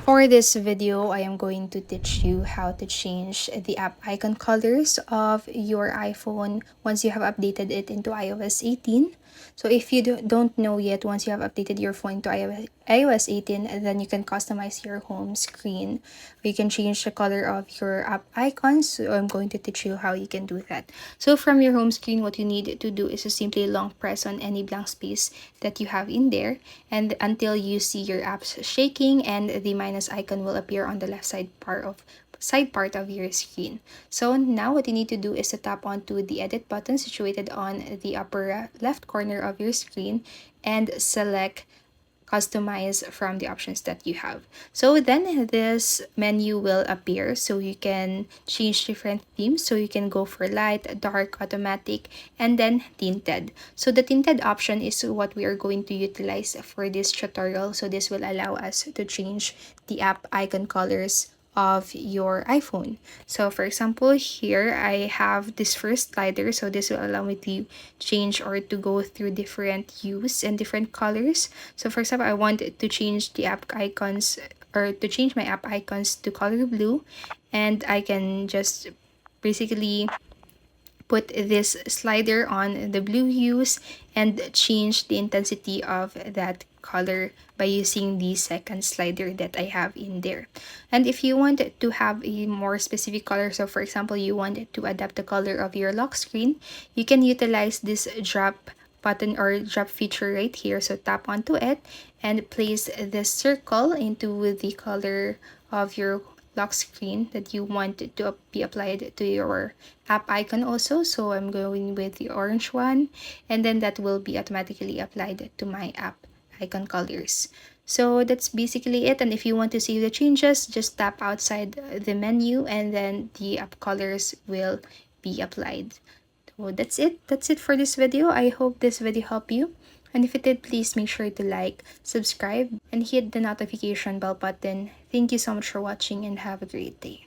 For this video, I am going to teach you how to change the app icon colors of your iPhone once you have updated it into iOS 18. So if you don't know yet, once you have updated your phone to iOS 18, then you can customize your home screen. You can change the color of your app icons. So I'm going to teach you how you can do that. So from your home screen, what you need to do is to simply long press on any blank space that you have in there, and until you see your apps shaking and the minus icon will appear on the left side part of your screen. So now what you need to do is to tap onto the edit button situated on the upper left corner of your screen and select customize from the options that you have. So then this menu will appear, so you can change different themes. So you can go for light, dark, automatic, and then tinted. So the tinted option is what we are going to utilize for this tutorial. So this will allow us to change the app icon colors of your iPhone. So for example, here I have this first slider, so this will allow me to change or to go through different hues and different colors. So for example, I want to change the app icons, or to change my app icons to color blue, and I can just basically put this slider on the blue hues and change the intensity of that color by using the second slider that I have in there. And if you want to have a more specific color, so for example, you want to adapt the color of your lock screen, you can utilize this drop button or drop feature right here. So tap onto it and place this circle into the color of your lock screen that you want it to be applied to your app icon also. So I'm going with the orange one, and then that will be automatically applied to my app icon colors. So that's basically it. And if you want to see the changes, just tap outside the menu and then the app colors will be applied. So that's it for this video. I hope this video helped you, and if it did, please make sure to like, subscribe, and hit the notification bell button. Thank you so much for watching and have a great day.